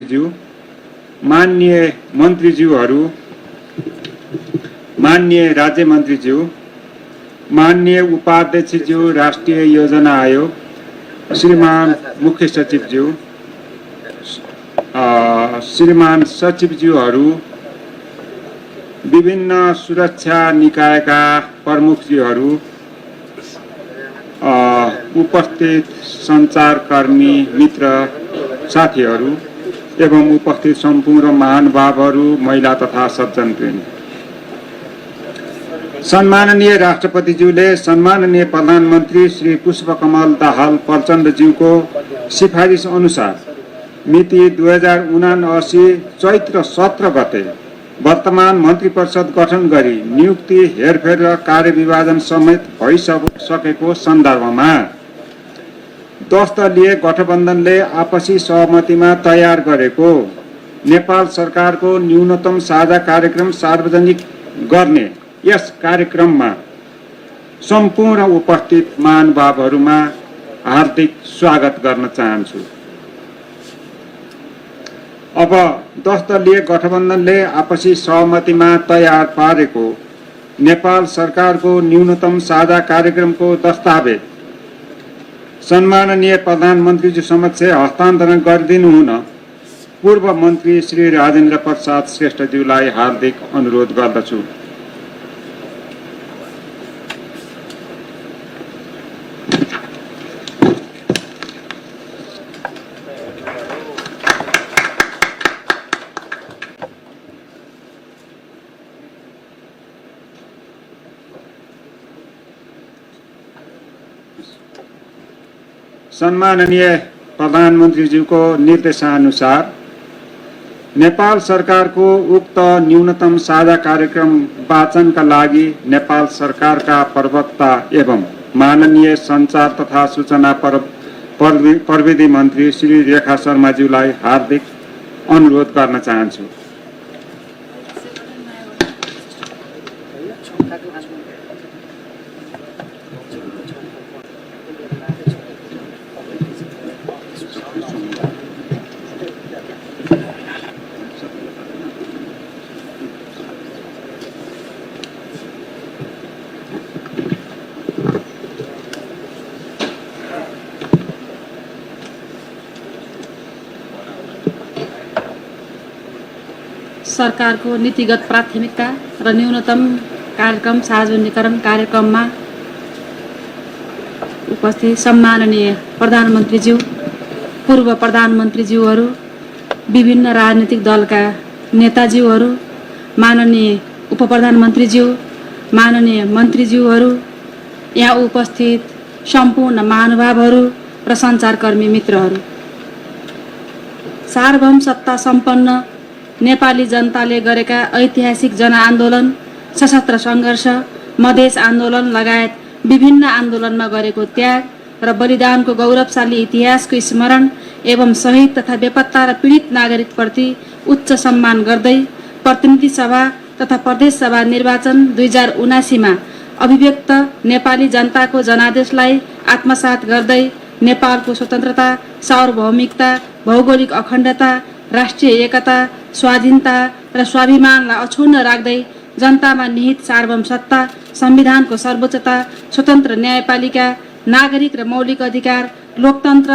ज्यू, माननीय मन्त्रीज्यूहरू, माननीय राज्य मन्त्रीज्यू, माननीय उपाध्यक्षज्यू राष्ट्रिय योजना आयोग, श्रीमान मुख्य सचिवज्यू, श्रीमान सचिवज्यूहरू, विभिन्न सुरक्षा निकायका प्रमुखज्यूहरू, उपस्थित सञ्चारकर्मी मित्र साथीहरू एवं उपस्थित सम्पूर्ण महानुभावहरू, महिला तथा सज्जनवृन्द, सम्माननीय राष्ट्रपतिज्यूले सम्माननीय प्रधानमन्त्री श्री पुष्पकमल दाहाल प्रचण्डज्यूको सिफारिस अनुसार मिति 2079 चैत्र 17 गते वर्तमान मन्त्री परिषद गठन गरी नियुक्ति, हेरफेर र कार्यविभाजन समेत भइसकेको सन्दर्भमा 10 दलीय गठबन्धनले आपसी सहमतिमा तयार गरेको नेपाल सरकारको न्यूनतम साझा कार्यक्रम सार्वजनिक गर्ने यस कार्यक्रममा सम्पूर्ण उपस्थित महानुभावहरूमा हार्दिक स्वागत गर्न चाहन्छु। अब 10 दलीय गठबन्धनले आपसी सहमतिमा तयार पारेको नेपाल सरकारको न्यूनतम साझा कार्यक्रमको दस्तावेज सम्माननीय प्रधानमन्त्रीज्यू समक्ष हस्तान्तरण गरिदिनु हुन पूर्व मन्त्री श्री राजेन्द्र प्रसाद श्रेष्ठज्यूलाई हार्दिक अनुरोध गर्दछु। सम्माननीय प्रधानमन्त्रीज्यूको निर्देशानुसार नेपाल सरकारको उक्त न्यूनतम साझा कार्यक्रम वाचनका लागि नेपाल सरकारका प्रवक्ता एवं माननीय सञ्चार तथा सूचना प्रविधि मन्त्री श्री रेखा शर्माज्यूलाई हार्दिक अनुरोध गर्न चाहन्छु। सरकारको नीतिगत प्राथमिकता र न्यूनतम कार्यक्रम सार्वजनिकरण कार्यक्रममा उपस्थित सम्माननीय प्रधानमन्त्रीज्यू, पूर्व प्रधानमन्त्रीज्यूहरू, विभिन्न राजनीतिक दलका नेताज्यूहरू, माननीय उपप्रधानमन्त्रीज्यू, माननीय मन्त्रीज्यूहरू, यहाँ उपस्थित सम्पूर्ण महानुभावहरू र सञ्चारकर्मी मित्रहरू, सार्वभौम सत्ता सम्पन्न नेपाली जनताले गरेका ऐतिहासिक जनआन्दोलन, सशस्त्र सङ्घर्ष, मधेस आन्दोलन लगायत विभिन्न आन्दोलनमा गरेको त्याग र बलिदानको गौरवशाली इतिहासको स्मरण एवं शहीद तथा बेपत्ता र पीडित नागरिकप्रति उच्च सम्मान गर्दै प्रतिनिधि सभा तथा प्रदेश सभा निर्वाचन 2079 अभिव्यक्त नेपाली जनताको जनादेशलाई आत्मसात गर्दै नेपालको स्वतन्त्रता, सार्वभौमिकता, भौगोलिक अखण्डता, राष्ट्रिय एकता, स्वाधीनता र स्वाभिमानलाई अक्षुण्ण राख्दै जनतामा निहित सार्वभौम सत्ता, संविधानको सर्वोच्चता, स्वतन्त्र न्यायपालिका, नागरिक र मौलिक अधिकार, लोकतन्त्र,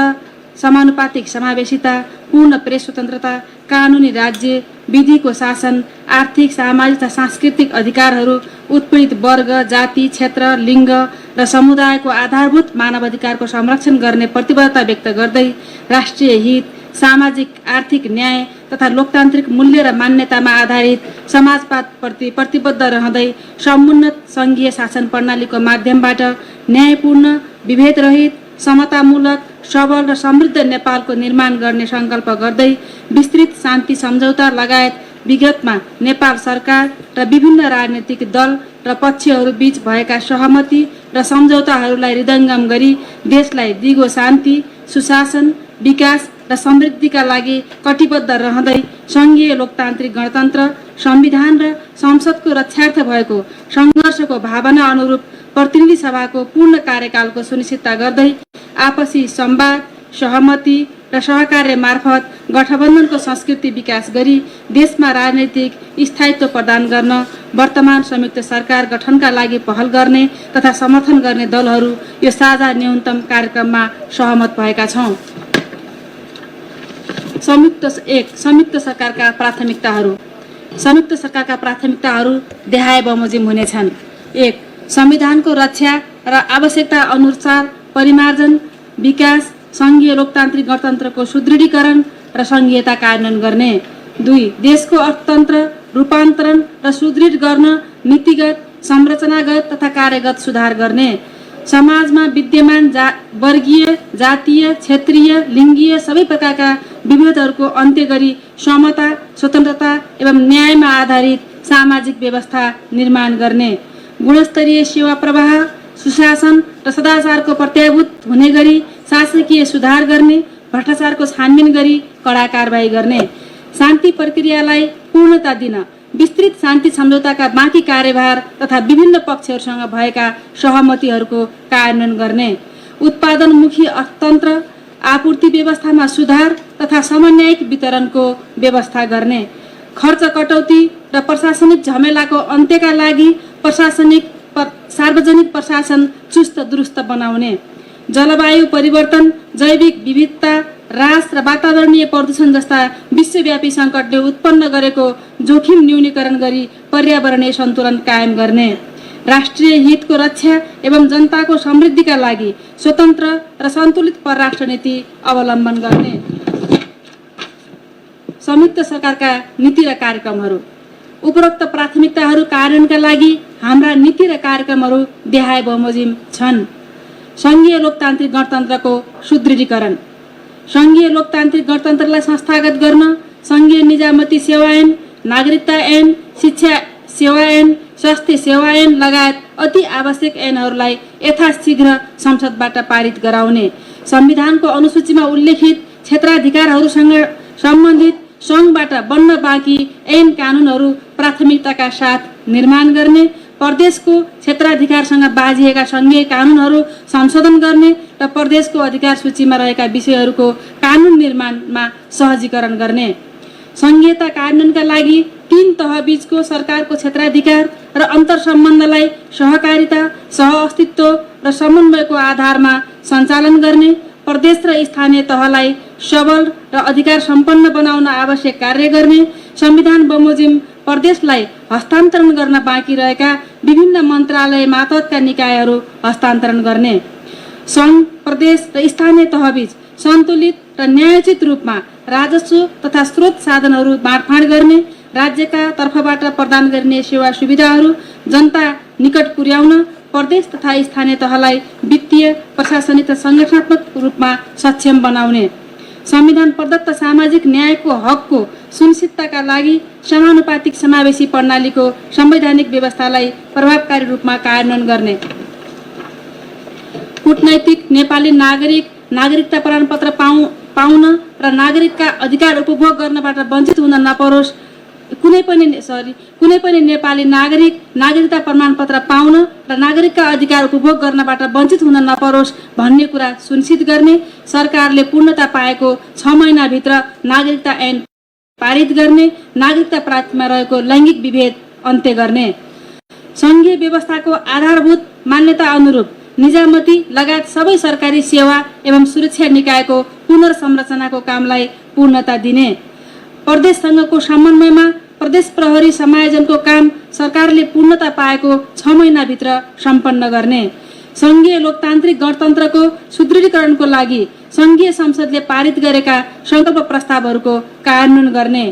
समानुपातिक समावेशिता, पूर्ण प्रेस स्वतन्त्रता, कानुनी राज्य, विधिको शासन, आर्थिक, सामाजिक तथा सांस्कृतिक अधिकारहरू, उत्पीडित वर्ग, जाति, क्षेत्र, लिङ्ग र समुदायको आधारभूत मानवाधिकारको संरक्षण गर्ने प्रतिबद्धता व्यक्त गर्दै राष्ट्रिय हित, सामाजिक आर्थिक न्याय तथा लोकतान्त्रिक मूल्य र मान्यतामा आधारित समाजवादप्रति प्रतिबद्ध रहँदै समुन्नत सङ्घीय शासन प्रणालीको माध्यमबाट न्यायपूर्ण, विभेदरहित, समतामूलक, सबल र समृद्ध नेपालको निर्माण गर्ने सङ्कल्प गर्दै विस्तृत शान्ति सम्झौता लगायत विगतमा नेपाल सरकार र विभिन्न राजनीतिक दल र पक्षहरू बीच भएका सहमति र सम्झौताहरूलाई हृदयङ्गम गरी देशलाई दिगो शान्ति, सुशासन, विकास र समृद्धिका लागि कटिबद्ध रहँदै सङ्घीय लोकतान्त्रिक गणतन्त्र, संविधान र संसदको रक्षार्थ भएको सङ्घर्षको भावना अनुरूप प्रतिनिधि सभाको पूर्ण कार्यकालको सुनिश्चितता गर्दै आपसी संवाद, सहमति र सहकार्य मार्फत गठबन्धनको संस्कृति विकास गरी देशमा राजनैतिक स्थायित्व प्रदान गर्न वर्तमान संयुक्त सरकार गठनका लागि पहल गर्ने तथा समर्थन गर्ने दलहरू यो साझा न्यूनतम कार्यक्रममा सहमत भएका छौँ। संयुक्त सरकारका प्राथमिकताहरू। संयुक्त सरकारका प्राथमिकताहरू देहाय बमोजिम हुनेछन्। 1. संविधानको रक्षा र आवश्यकता अनुसार परिमार्जन, विकास, सङ्घीय लोकतान्त्रिक गणतन्त्रको सुदृढीकरण र सङ्घीयता कार्यान्वयन गर्ने। 2. देशको अर्थतन्त्र रूपान्तरण र सुदृढ गर्न नीतिगत, संरचनागत तथा कार्यगत सुधार गर्ने। समाजमा विद्यमान वर्गीय, जातीय, क्षेत्रीय, लिङ्गीय सबै प्रकारका विभेदहरूको अन्त्य गरी समता, स्वतन्त्रता एवं न्यायमा आधारित सामाजिक व्यवस्था निर्माण गर्ने। गुणस्तरीय सेवा प्रवाह, सुशासन र सदाचारको प्रत्याभूत हुने गरी शासकीय सुधार गर्ने, भ्रष्टाचारको छानबिन गरी कडा कारबाही गर्ने। शान्ति प्रक्रियालाई पूर्णता दिन विस्तृत शान्ति सम्झौताका बाँकी कार्यभार तथा विभिन्न पक्षहरूसँग भएका सहमतिहरूको कार्यान्वयन गर्ने। उत्पादनमुखी अर्थतन्त्र, आपूर्ति व्यवस्थामा सुधार तथा समन्वयिक वितरणको व्यवस्था गर्ने। खर्च कटौती र प्रशासनिक झमेलाको अन्त्यका लागि सार्वजनिक प्रशासन चुस्त दुरुस्त बनाउने। जलवायु परिवर्तन, जैविक विविधता, ह्रास र वातावरणीय प्रदूषण जस्ता विश्वव्यापी सङ्कटले उत्पन्न गरेको जोखिम न्यूनीकरण गरी पर्यावरणीय सन्तुलन कायम गर्ने। राष्ट्रिय हितको रक्षा एवं जनताको समृद्धिका लागि स्वतन्त्र र सन्तुलित परराष्ट्र नीति अवलम्बन गर्ने। संयुक्त सरकारका नीति र कार्यक्रमहरू। उपरोक्त प्राथमिकताहरू कार्यान्वयनका लागि हाम्रा नीति र कार्यक्रमहरू देहाय बमोजिम छन्। सङ्घीय लोकतान्त्रिक गणतन्त्रको सुदृढीकरण। सङ्घीय लोकतान्त्रिक गणतन्त्रलाई संस्थागत गर्न सङ्घीय निजामती सेवा ऐन, नागरिकता ऐन, शिक्षा सेवा ऐन, स्वास्थ्य सेवा ऐन लगायत अति आवश्यक ऐनहरूलाई यथाशीघ्र संसदबाट पारित गराउने। संविधानको अनुसूचीमा उल्लेखित क्षेत्राधिकारहरूसँग सम्बन्धित सङ्घबाट बन्न बाँकी ऐन कानुनहरू प्राथमिकताका साथ निर्माण गर्ने। प्रदेशको क्षेत्राधिकारसँग बाँझिएका सङ्घीय कानुनहरू संशोधन गर्ने र प्रदेशको अधिकार सूचीमा रहेका विषयहरूको कानुन निर्माणमा सहजीकरण गर्ने। सङ्घीयता कार्यान्वयनका लागि 3 तहबीचको सरकारको क्षेत्राधिकार र अन्तर्सम्बन्धलाई सहकारिता, सहअस्तित्व र समन्वयको आधारमा सञ्चालन गर्ने। प्रदेश र स्थानीय तहलाई सबल र अधिकार सम्पन्न बनाउन आवश्यक कार्य गर्ने। संविधान बमोजिम प्रदेशलाई हस्तान्तरण गर्न बाँकी रहेका विभिन्न मन्त्रालय मातहतका निकायहरू हस्तान्तरण गर्ने। सङ्घ, प्रदेश र स्थानीय तहबीच सन्तुलित र न्यायोचित रूपमा राजस्व तथा स्रोत साधनहरू बाँडफाँड गर्ने। राज्यका तर्फबाट प्रदान गरिने सेवा सुविधाहरू जनता निकट पुर्याउन प्रदेश तथा स्थानीय तहलाई वित्तीय, प्रशासनिक र सङ्गठनात्मक रूपमा सक्षम बनाउने। संविधान प्रदत्त सामाजिक न्यायको हकको सुनिश्चितताका लागि समानुपातिक समावेशी प्रणालीको संवैधानिक व्यवस्थालाई प्रभावकारी रूपमा कार्यान्वयन गर्ने। कूटनैतिक नेपाली नागरिकता प्रमाणपत्र पाउन र नागरिकका अधिकार उपभोग गर्नबाट वञ्चित हुन नपरोस्। कुनै पनि नेपाली नागरिकता प्रमाणपत्र पाउन र नागरिकका अधिकार उपभोग गर्नबाट वञ्चित हुन नपरोस् भन्ने कुरा सुनिश्चित गर्ने। सरकारले पूर्णता पाएको 6 महिनाभित्र नागरिकता ऐन पारित गर्ने। नागरिकता प्राप्तिमा रहेको लैङ्गिक विभेद अन्त्य गर्ने। सङ्घीय व्यवस्थाको आधारभूत मान्यता अनुरूप निजामती लगायत सबै सरकारी सेवा एवं सुरक्षा निकायको पुनर्संरचनाको कामलाई पूर्णता दिने। प्रदेशसँगको समन्वयमा प्रदेश प्रहरी समायोजनको काम सरकारले पूर्णता पाएको 6 महिनाभित्र सम्पन्न गर्ने। सङ्घीय लोकतान्त्रिक गणतन्त्रको सुदृढीकरणको लागि सङ्घीय संसदले पारित गरेका सङ्कल्प प्रस्तावहरूको कार्यान्वयन गर्ने।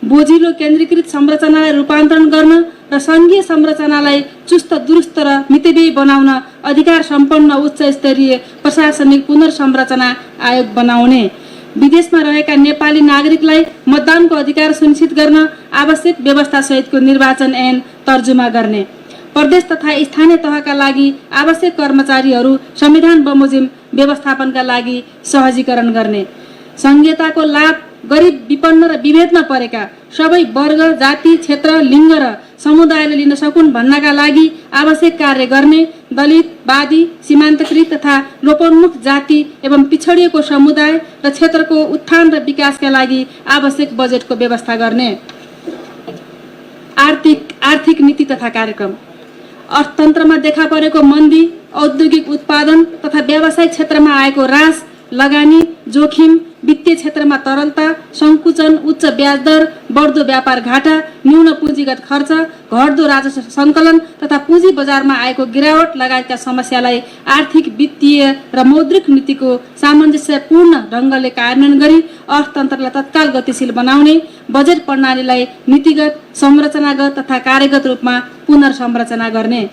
बोझिलो केन्द्रीकृत संरचनालाई रूपान्तरण गर्न र सङ्घीय संरचनालाई चुस्त दुरुस्त र मितव्ययी बनाउन अधिकार सम्पन्न उच्च स्तरीय प्रशासनिक पुनर्संरचना आयोग बनाउने। विदेशमा रहेका नेपाली नागरिकलाई मतदानको अधिकार सुनिश्चित गर्न आवश्यक व्यवस्था सहितको निर्वाचन ऐन तर्जुमा गर्ने। प्रदेश तथा स्थानीय तहका लागि आवश्यक कर्मचारीहरू संविधान बमोजिम व्यवस्थापनका लागि सहजीकरण गर्ने। सङ्घीयताको लाभ गरिब, विपन्न र विभेदमा परेका सबै वर्ग, जाति, क्षेत्र, लिङ्ग र समुदायले लिन सकुन् भन्नका लागि आवश्यक कार्य गर्ने, दलित, वादी, सीमान्तकृत तथा लोपोन्मुख जाति एवं पिछडिएको समुदाय र क्षेत्रको उत्थान र विकासका लागि आवश्यक बजेटको व्यवस्था गर्ने। आर्थिक नीति तथा कार्यक्रम। अर्थतन्त्रमा देखा परेको मन्दी, औद्योगिक उत्पादन तथा व्यावसायिक क्षेत्रमा आएको ह्रास, लगानी जोखिम, वित्तीय क्षेत्रमा तरलता, सङ्कुचन, उच्च ब्याज दर, बढ्दो व्यापार घाटा, न्यून पुँजीगत खर्च, घट्दो राजस्व सङ्कलन तथा पुँजी बजारमा आएको गिरावट लगायतका समस्यालाई आर्थिक, वित्तीय र मौद्रिक नीतिको सामञ्जस्यपूर्ण ढङ्गले कार्यान्वयन गरी अर्थतन्त्रलाई तत्काल गतिशील बनाउने, बजेट प्रणालीलाई नीतिगत, संरचनागत तथा कार्यगत रूपमा पुनर्संरचना गर्ने।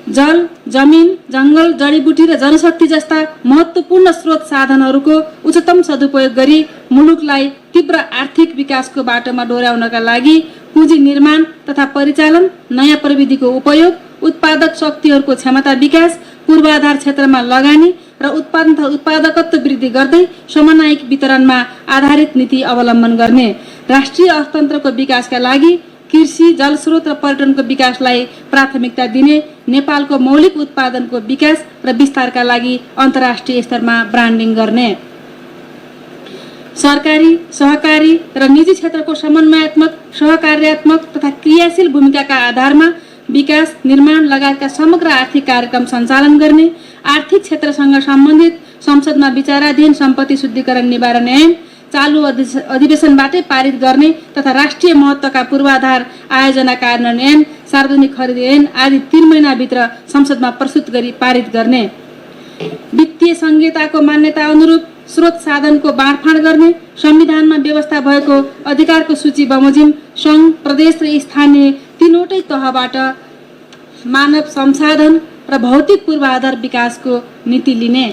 जल, जमिन, जङ्गल, जडीबुटी र जनशक्ति जस्ता महत्त्वपूर्ण स्रोत साधनहरूको उच्चतम सदुपयोग गरी मुलुकलाई तीव्र आर्थिक विकासको बाटोमा डोर्याउनका लागि पुँजी निर्माण तथा परिचालन, नयाँ प्रविधिको उपयोग, उत्पादक शक्तिहरूको क्षमता विकास, पूर्वाधार क्षेत्रमा लगानी र उत्पादन तथा उत्पादकत्व वृद्धि गर्दै समन्वयिक वितरणमा आधारित नीति अवलम्बन गर्ने। राष्ट्रिय अर्थतन्त्रको विकासका लागि कृषि, जलस्रोत र पर्यटनको विकासलाई प्राथमिकता दिने, नेपालको मौलिक उत्पादनको विकास र विस्तारका लागि अन्तर्राष्ट्रिय स्तरमा ब्रान्डिङ गर्ने। सरकारी, सहकारी र निजी क्षेत्रको समन्वयात्मक, सहकार्यात्मक तथा क्रियाशील भूमिकाका आधारमा विकास, निर्माण लगायतका समग्र आर्थिक कार्यक्रम सञ्चालन गर्ने। आर्थिक क्षेत्रसँग सम्बन्धित संसदमा विचाराधीन सम्पत्ति शुद्धिकरण निवारण ऐन चालु अधिवेशनबाटै पारित गर्ने तथा राष्ट्रिय महत्त्वका पूर्वाधार आयोजना कार्यान्वयन ऐन, सार्वजनिक खरिद ऐन आदि 3 महिनाभित्र संसदमा प्रस्तुत गरी पारित गर्ने। वित्तीय संहिताको मान्यता अनुरूप स्रोत साधनको बाँडफाँड गर्ने। संविधानमा व्यवस्था भएको अधिकारको सूची बमोजिम सङ्घ, प्रदेश र स्थानीय तीनवटै तहबाट मानव संसाधन र भौतिक पूर्वाधार विकासको नीति लिने।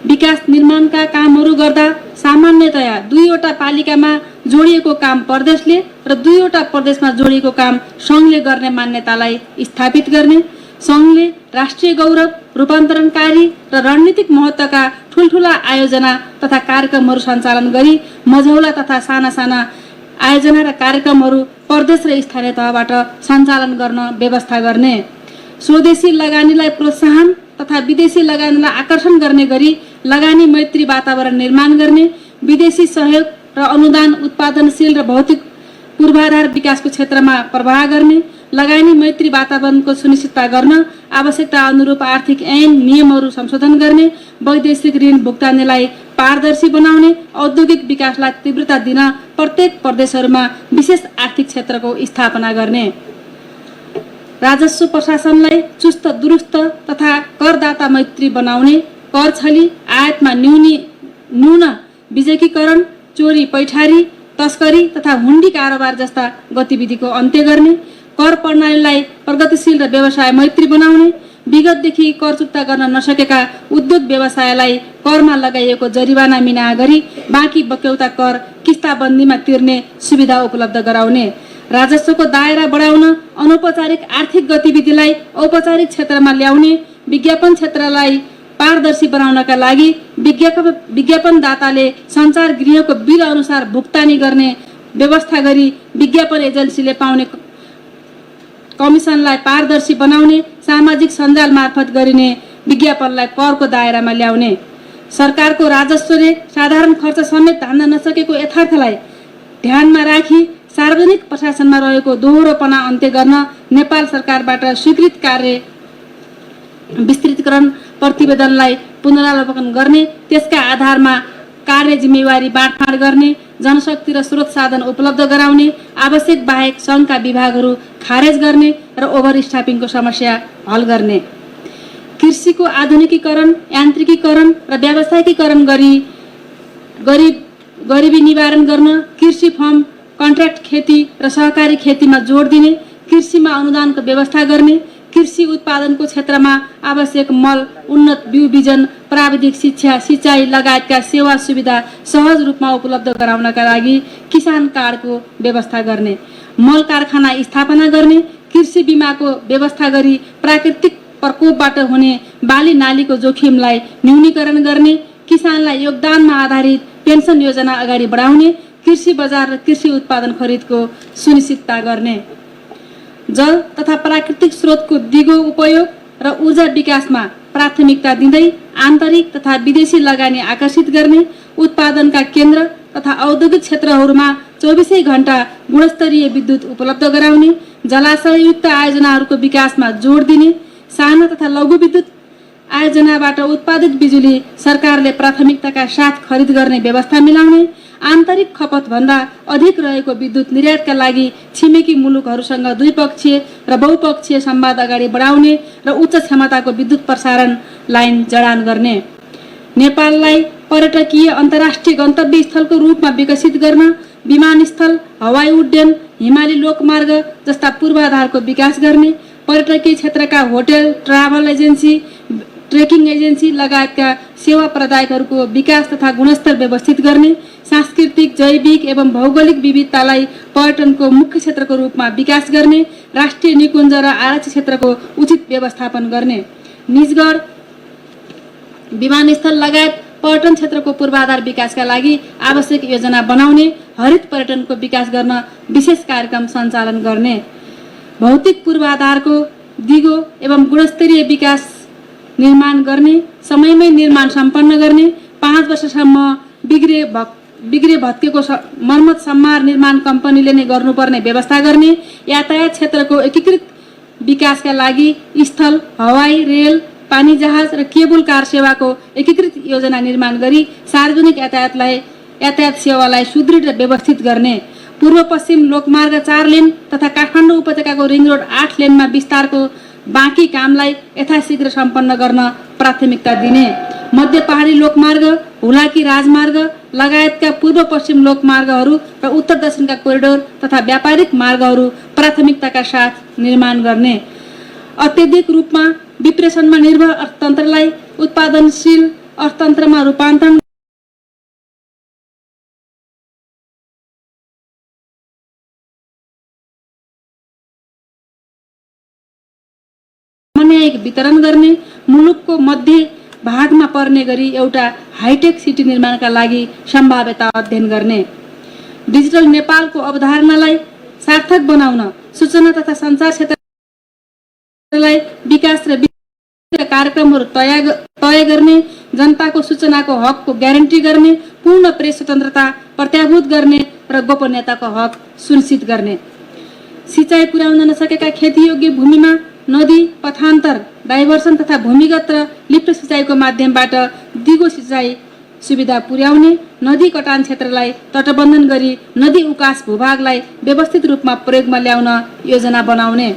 विकास निर्माणका कामहरू गर्दा सामान्यतया 2वटा पालिकामा जोडिएको काम प्रदेशले र 2वटा प्रदेशमा जोडिएको काम सङ्घले गर्ने मान्यतालाई स्थापित गर्ने। सङ्घले राष्ट्रिय गौरव, रूपान्तरणकारी र रणनीतिक महत्त्वका ठुल्ठुला आयोजना तथा कार्यक्रमहरू सञ्चालन गरी मझौला तथा साना साना आयोजना र कार्यक्रमहरू प्रदेश र स्थानीय तहबाट सञ्चालन गर्न व्यवस्था गर्ने। स्वदेशी लगानीलाई प्रोत्साहन तथा विदेशी लगानीलाई आकर्षण गर्ने गरी लगानी मैत्री वातावरण निर्माण गर्ने। विदेशी सहयोग र अनुदान उत्पादनशील र भौतिक पूर्वाधार विकासको क्षेत्रमा प्रवाह गर्ने। लगानी मैत्री वातावरणको सुनिश्चितता गर्न आवश्यकता अनुरूप आर्थिक ऐन नियमहरू संशोधन गर्ने। वैदेशिक ऋण भुक्तानीलाई पारदर्शी बनाउने। औद्योगिक विकासलाई तीव्रता दिन प्रत्येक प्रदेशहरूमा विशेष आर्थिक क्षेत्रको स्थापना गर्ने। राजस्व प्रशासनलाई चुस्त दुरुस्त तथा करदाता मैत्री बनाउने। कर छली, आयातमा न्यून विजेकीकरण, चोरी पैठारी, तस्करी तथा हुन्डी कारोबार जस्ता गतिविधिको अन्त्य गर्ने। कर प्रणालीलाई प्रगतिशील र व्यवसाय मैत्री बनाउने। विगतदेखि कर चुक्ता गर्न नसकेका उद्योग व्यवसायलाई करमा लगाइएको जरिवाना मिना गरी बाँकी बक्यौता कर किस्ताबन्दीमा तिर्ने सुविधा उपलब्ध गराउने। राजस्वको दायरा बढाउन अनौपचारिक आर्थिक गतिविधिलाई औपचारिक क्षेत्रमा ल्याउने। विज्ञापन क्षेत्रलाई पारदर्शी बनाउनका लागि विज्ञापनदाताले सञ्चार गृहको बिल अनुसार भुक्तानी गर्ने व्यवस्था गरी विज्ञापन एजेन्सीले पाउने कमिसनलाई पारदर्शी बनाउने। सामाजिक सञ्जाल मार्फत गरिने विज्ञापनलाई करको दायरामा ल्याउने। सरकारको राजस्वले साधारण खर्च समेत धान्न नसकेको यथार्थलाई ध्यानमा राखी सार्वजनिक प्रशासनमा रहेको दोहोरोपना अन्त्य गर्न नेपाल सरकारबाट स्वीकृत कार्य विस्तृतीकरण प्रतिवेदनलाई पुनरावलोकन गर्ने। त्यसका आधारमा कार्य जिम्मेवारी बाँडफाँड गर्ने। जनशक्ति र स्रोत साधन उपलब्ध गराउने। आवश्यक बाहेक सङ्घका विभागहरू खारेज गर्ने र ओभर स्टाफिङको समस्या हल गर्ने। कृषिको आधुनिकीकरण, यान्त्रिकीकरण र व्यावसायिकीकरण गरी गरिबी निवारण गर्न। कृषि फर्म, कन्ट्र्याक्ट खेती र सहकारी खेतीमा जोड दिने। कृषिमा अनुदानको व्यवस्था गर्ने। कृषि उत्पादनको क्षेत्रमा आवश्यक मल, उन्नत बिउ बिजन, प्राविधिक शिक्षा, सिँचाइ लगायतका सेवा सुविधा सहज रूपमा उपलब्ध गराउनका लागि किसान कार्डको व्यवस्था गर्ने। मल कारखाना स्थापना गर्ने। कृषि बिमाको व्यवस्था गरी प्राकृतिक प्रकोपबाट हुने बाली नालीको जोखिमलाई न्यूनीकरण गर्ने। किसानलाई योगदानमा आधारित पेन्सन योजना अगाडि बढाउने। कृषि बजार र कृषि उत्पादन खरिदको सुनिश्चितता गर्ने। जल तथा प्राकृतिक स्रोतको दिगो उपयोग र ऊर्जा विकासमा प्राथमिकता दिँदै आन्तरिक तथा विदेशी लगानी आकर्षित गर्ने, उत्पादनका केन्द्र तथा औद्योगिक क्षेत्रहरूमा 24 घण्टा गुणस्तरीय विद्युत उपलब्ध गराउने, जलाशययुक्त आयोजनाहरूको विकासमा जोड दिने, साना तथा लघु विद्युत आयोजनाबाट उत्पादित बिजुली सरकारले प्राथमिकताका साथ खरिद गर्ने व्यवस्था मिलाउने, आन्तरिक खपतभन्दा अधिक रहेको विद्युत निर्यातका लागि छिमेकी मुलुकहरूसँग द्विपक्षीय र बहुपक्षीय संवाद अगाडि बढाउने र उच्च क्षमताको विद्युत प्रसारण लाइन जडान गर्ने, नेपाललाई पर्यटकीय अन्तर्राष्ट्रिय गन्तव्य स्थलको रूपमा विकसित गर्न विमानस्थल, हवाई उड्डयन, हिमाली लोकमार्ग जस्ता पूर्वाधारको विकास गर्ने, पर्यटकीय क्षेत्रका hotel, travel agency, trekking agency लगायतका सेवा प्रदायकहरूको विकास तथा गुणस्तर व्यवस्थित गर्ने, सांस्कृतिक, जैविक एवं भौगोलिक विविधतालाई पर्यटनको मुख्य क्षेत्रको रूपमा विकास गर्ने, राष्ट्रिय निकुञ्ज र आरक्षित क्षेत्रको उचित व्यवस्थापन गर्ने, निजगढ विमानस्थल लगायत पर्यटन क्षेत्रको पूर्वाधार विकासका लागि आवश्यक योजना बनाउने, हरित पर्यटनको विकास गर्न विशेष कार्यक्रम सञ्चालन गर्ने, भौतिक पूर्वाधारको दिगो एवं गुणस्तरीय विकास निर्माण गर्ने, समयमै निर्माण सम्पन्न गर्ने, 5 वर्षसम्म बिग्रे भत्केको मर्मत सम्मार निर्माण कम्पनीले नै गर्नुपर्ने व्यवस्था गर्ने, यातायात क्षेत्रको एकीकृत विकासका लागि स्थल, हवाई, रेल, पानी जहाज र केबुल कार सेवाको एकीकृत योजना निर्माण गरी सार्वजनिक यातायात सेवालाई सुदृढ र व्यवस्थित गर्ने, पूर्व पश्चिम लोकमार्ग 4 लेन तथा काठमाडौँ उपत्यकाको रिङ रोड 8 लेनमा विस्तारको बाँकी कामलाई यथाशीघ्र सम्पन्न गर्न प्राथमिकता दिने, मध्य पहाडी लोकमार्ग, हुलाकी राजमार्ग लगायतका पूर्व पश्चिम लोकमार्गहरू र उत्तर दक्षिणका कोरिडोर तथा व्यापारिक मार्गहरू प्राथमिकताका साथ निर्माण गर्ने, अत्यधिक रूपमा विप्रेषणमा निर्भर अर्थतन्त्रलाई उत्पादनशील अर्थतन्त्रमा रूपान्तरण न्यायिक वितरण गर्ने, मुलुकको मध्य भागमा पर्ने गरी एउटा हाइटेक सिटी निर्माणका लागि सम्भाव्यता अध्ययन गर्ने, डिजिटल नेपालको अवधारणालाई सार्थक बनाउन सूचना तथा सञ्चार क्षेत्रलाई विकास र कार्यक्रमहरू तय गर्ने, जनताको सूचनाको हकको ग्यारेन्टी गर्ने, पूर्ण प्रेस स्वतन्त्रता प्रत्याभूत गर्ने र गोपनीयताको हक सुनिश्चित गर्ने, सिँचाइ पुर्याउन नसकेका खेतीयोग्य भूमिमा नदी पथान्तर, डाइभर्सन तथा भूमिगत र लिफ्ट सिँचाइको माध्यमबाट दिगो सिँचाइ सुविधा पुर्याउने, नदी कटान क्षेत्रलाई तटबन्धन गरी नदी उकास भूभागलाई व्यवस्थित रूपमा प्रयोगमा ल्याउन योजना बनाउने,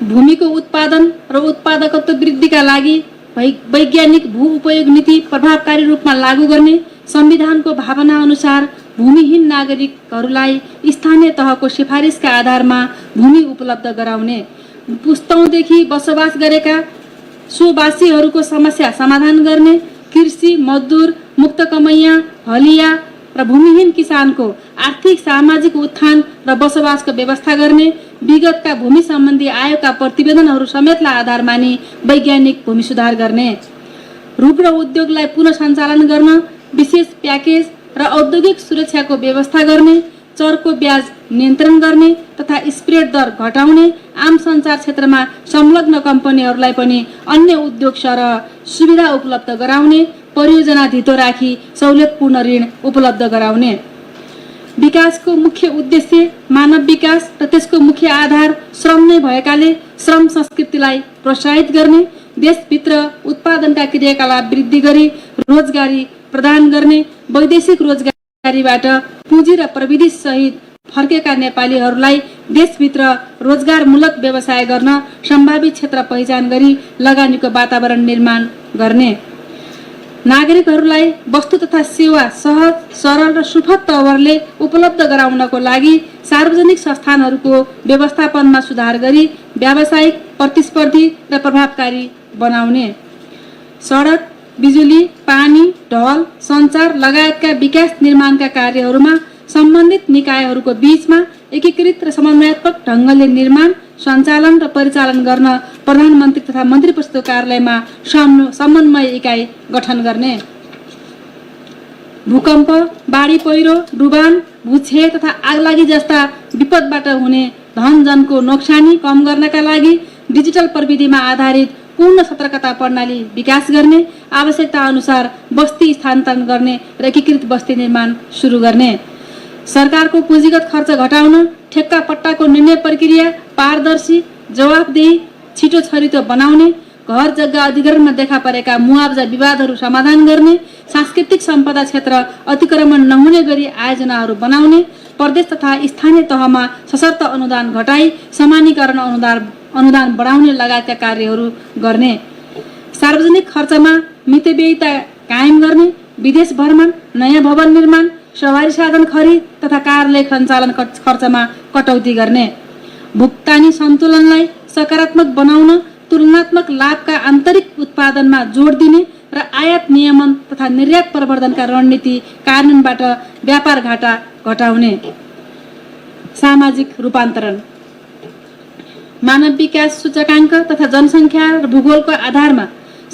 भूमिको उत्पादन र उत्पादकत्व वृद्धिका लागि वैज्ञानिक भू उपयोग नीति प्रभावकारी रूपमा लागू गर्ने, संविधानको भावना अनुसार भूमिहीन नागरिकहरूलाई स्थानीय तहको सिफारिसका आधारमा भूमि उपलब्ध गराउने, पुस्तौँदेखि बसोबास गरेका सुवासीहरूको समस्या समाधान गर्ने, कृषि मजदुर, मुक्त कमैया, हलिया र भूमिहीन किसानको आर्थिक सामाजिक उत्थान र बसोबासको व्यवस्था गर्ने, विगतका भूमि सम्बन्धी आयोगका प्रतिवेदनहरू समेतलाई आधार मानी वैज्ञानिक भूमि सुधार गर्ने, रूख र उद्योगलाई पुनः सञ्चालन गर्न विशेष प्याकेज र औद्योगिक सुरक्षाको व्यवस्था गर्ने, चरको ब्याज नियन्त्रण गर्ने तथा स्प्रेड दर घटाउने, आम सञ्चार क्षेत्रमा संलग्न कम्पनीहरूलाई पनि अन्य उद्योग सरह सुविधा उपलब्ध गराउने, परियोजना धितो राखी सहुलियतपूर्ण ऋण उपलब्ध गराउने, विकासको मुख्य उद्देश्य मानव विकास र त्यसको मुख्य आधार श्रम नै भएकाले श्रम संस्कृतिलाई प्रोत्साहित गर्ने, देशभित्र उत्पादनका क्रियाकलाप वृद्धि गरी रोजगारी प्रदान गर्ने, वैदेशिक रोजगारीबाट पुँजी र प्रविधि सहित फर्केका नेपालीहरूलाई देशभित्र रोजगारमूलक व्यवसाय गर्न सम्भावित क्षेत्र पहिचान गरी लगानीको वातावरण निर्माण गर्ने, नागरिकहरूलाई वस्तु तथा सेवा सहज, सरल र सुलभ तवरले उपलब्ध गराउनको लागि सार्वजनिक संस्थानहरूको व्यवस्थापनमा सुधार गरी व्यावसायिक, प्रतिस्पर्धी र प्रभावकारी बनाउने, सडक, बिजुली, पानी, ढल, सञ्चार लगायतका विकास निर्माणका कार्यहरूमा सम्बन्धित निकायहरूको बीचमा एकीकृत र समन्वयात्मक ढङ्गले निर्माण, सञ्चालन र परिचालन गर्न प्रधानमन्त्री तथा मन्त्री परिषदको कार्यालयमा समन्वय इकाइ गठन गर्ने, भूकम्प, बाढी पहिरो, डुबान भूक्षय तथा आगलागी जस्ता विपदबाट हुने धनजनको नोक्सानी कम गर्नका लागि डिजिटल प्रविधिमा आधारित पूर्ण सतर्कता प्रणाली विकास गर्ने, आवश्यकता अनुसार बस्ती स्थानान्तरण गर्ने र एकीकृत बस्ती निर्माण सुरु गर्ने, सरकारको पुँजीगत खर्च घटाउन ठेक्का पट्टाको निर्णय प्रक्रिया पारदर्शी, जवाफदेही, छिटो छरितो बनाउने, घर जग्गा अधिग्रहणमा देखा परेका मुआवजा विवादहरू समाधान गर्ने, सांस्कृतिक सम्पदा क्षेत्र अतिक्रमण नहुने गरी आयोजनाहरू बनाउने, प्रदेश तथा स्थानीय तहमा सशर्त अनुदान घटाई समानीकरण अनुदान बढाउने लगायतका कार्यहरू गर्ने, सार्वजनिक खर्चमा मितव्ययिता कायम गर्ने, विदेश भ्रमण, नयाँ भवन निर्माण, सवारी साधन खरिद तथा कार्यालय सञ्चालन खर्चमा कटौती गर्ने, भुक्तानी सन्तुलनलाई सकारात्मक बनाउन तुलनात्मक लाभका आन्तरिक उत्पादनमा जोड दिने र आयात नियमन तथा निर्यात प्रवर्धनका रणनीति कार्यान्वयनबाट व्यापार घाटा घटाउने, सामाजिक रूपान्तरण, मानव विकास सूचकाङ्क तथा जनसङ्ख्या र भूगोलको आधारमा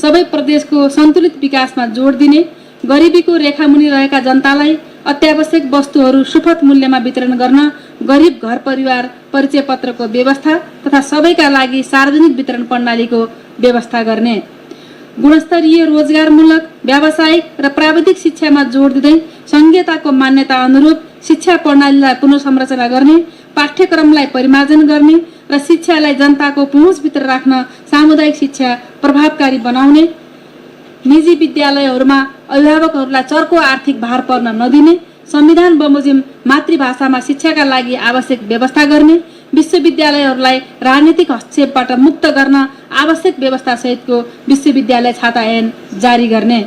सबै प्रदेशको सन्तुलित विकासमा जोड दिने, गरिबीको रेखामुनि रहेका जनतालाई अत्यावश्यक वस्तुहरू सुपथ मूल्यमा वितरण गर्न गरिब घर परिवार परिचय पत्रको व्यवस्था तथा सबैका लागि सार्वजनिक वितरण प्रणालीको व्यवस्था गर्ने, गुणस्तरीय रोजगारमूलक, व्यावसायिक र प्राविधिक शिक्षामा जोड दिँदै संहिताको मान्यता अनुरूप शिक्षा प्रणालीलाई पुनर्संरचना गर्ने, पाठ्यक्रमलाई परिमार्जन गर्ने र शिक्षालाई जनताको पहुँचभित्र राख्न सामुदायिक शिक्षा प्रभावकारी बनाउने, निजी विद्यालयहरूमा अभिभावकहरूलाई चर्को आर्थिक भार पर्न नदिने, संविधान बमोजिम मातृभाषामा शिक्षाका लागि आवश्यक व्यवस्था गर्ने, विश्वविद्यालयहरूलाई राजनीतिक हस्तक्षेपबाट मुक्त गर्न आवश्यक व्यवस्था सहितको विश्वविद्यालय छाता ऐन जारी गर्ने,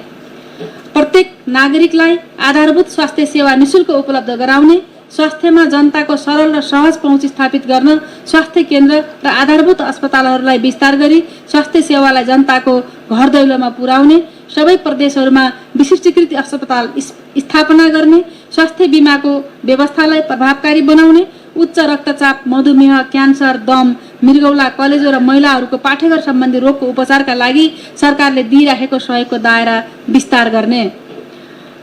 प्रत्येक नागरिकलाई आधारभूत स्वास्थ्य सेवा निशुल्क उपलब्ध गराउने, स्वास्थ्यमा जनताको सरल र सहज पहुँच स्थापित गर्न स्वास्थ्य केन्द्र र आधारभूत अस्पतालहरूलाई विस्तार गरी स्वास्थ्य सेवालाई जनताको घर दैलोमा पुर्याउने, सबै प्रदेशहरूमा विशिष्टीकृत अस्पताल स्थापना गर्ने, स्वास्थ्य बिमाको व्यवस्थालाई प्रभावकारी बनाउने, उच्च रक्तचाप, मधुमेह, क्यान्सर, दम, मृगौला, कलेजो र महिलाहरूको पाठेघर सम्बन्धी रोगको उपचारका लागि सरकारले दिइराखेको सहयोगको दायरा विस्तार गर्ने,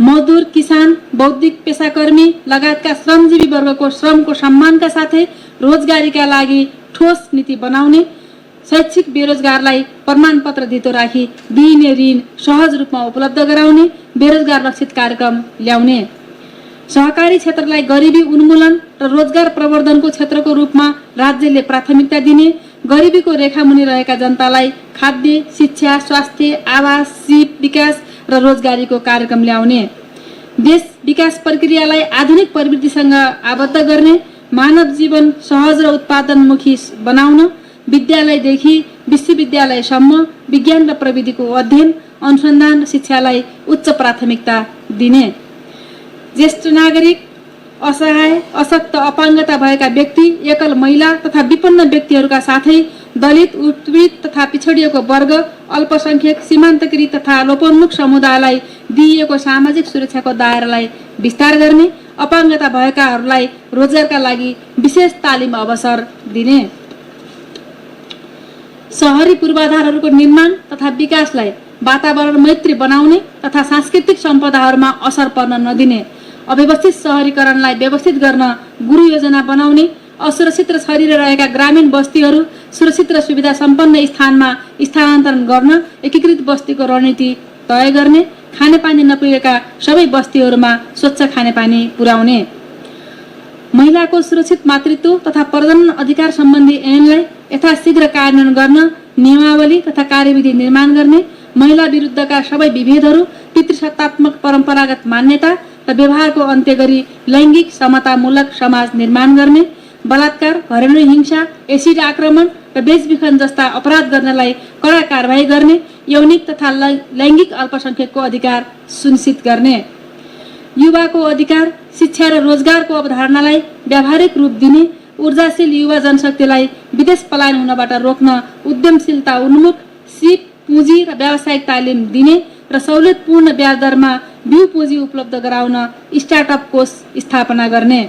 मजदुर, किसान, बौद्धिक पेसाकर्मी लगायतका श्रमजीवी वर्गको श्रमको सम्मानका साथै रोजगारीका लागि ठोस नीति बनाउने, शैक्षिक बेरोजगारलाई प्रमाणपत्र धितो राखी दिइने ऋण सहज रूपमा उपलब्ध गराउने, बेरोजगार लक्षित कार्यक्रम ल्याउने, सहकारी क्षेत्रलाई गरिबी उन्मूलन र रोजगार प्रवर्धनको क्षेत्रको रूपमा राज्यले प्राथमिकता दिने, गरिबीको रेखामुनि रहेका जनतालाई खाद्य, शिक्षा, स्वास्थ्य, आवास, सिप विकास र रोजगारीको कार्यक्रम ल्याउने, देश विकास प्रक्रियालाई आधुनिक प्रवृत्तिसँग आबद्ध गर्ने, मानव जीवन सहज र उत्पादनमुखी बनाउन, विद्यालयदेखि विश्वविद्यालयसम्म विज्ञान र प्रविधिको अध्ययन, अनुसन्धान र शिक्षालाई उच्च प्राथमिकता दिने, ज्येष्ठ नागरिक, असहाय, अशक्त, अपाङ्गता भएका व्यक्ति, एकल महिला तथा विपन्न व्यक्तिहरूका साथै दलित, उत्पीडित तथा पिछडिएको वर्ग, अल्पसंख्यक, सीमान्तकृत तथा लोपोन्मुख समुदायलाई दिइएको सामाजिक सुरक्षाको दायरालाई विस्तार गर्ने, अपाङ्गता भएकाहरूलाई रोजगारका लागि विशेष तालिम अवसर दिने, शहरी पूर्वाधारहरूको निर्माण तथा विकासलाई वातावरण मैत्री बनाउने तथा सांस्कृतिक सम्पदाहरूमा असर पर्न नदिने, अव्यवस्थित शहरीकरणलाई व्यवस्थित गर्न गुरु योजना बनाउने, असुरक्षित र छरिएर रहेका ग्रामीण बस्तीहरू सुरक्षित र सुविधा सम्पन्न स्थानमा स्थानान्तरण गर्न एकीकृत बस्तीको रणनीति तय गर्ने, खानेपानी नपुगेका सबै बस्तीहरूमा स्वच्छ खानेपानी पुर्याउने, महिलाको सुरक्षित मातृत्व तथा प्रजनन अधिकार सम्बन्धी ऐनलाई यथाशीघ्र कार्यान्वयन गर्न नियमावली तथा कार्यविधि निर्माण गर्ने, महिला विरुद्धका सबै विभेदहरू, पितृसत्तात्मक परम्परागत मान्यता र व्यवहारको अन्त्य गरी लैङ्गिक समतामूलक समाज निर्माण गर्ने, बलात्कार, घरेलु हिंसा, एसिड आक्रमण र बेचबिखन जस्ता अपराध गर्नलाई कडा कारबाही गर्ने, यौनिक तथा लैङ्गिक अल्पसंख्यकको अधिकार सुनिश्चित गर्ने, युवाको अधिकार, शिक्षा र रोजगारको अवधारणालाई व्यावहारिक रूप दिने, ऊर्जाशील युवा जनशक्तिलाई विदेश पलायन हुनबाट रोक्न उद्यमशीलता उन्मुख सिप, पुँजी र व्यावसायिक तालिम दिने र सहुलियतपूर्ण ब्याज दरमा बिउ पुँजी उपलब्ध गराउन स्टार्टअप कोष स्थापना गर्ने,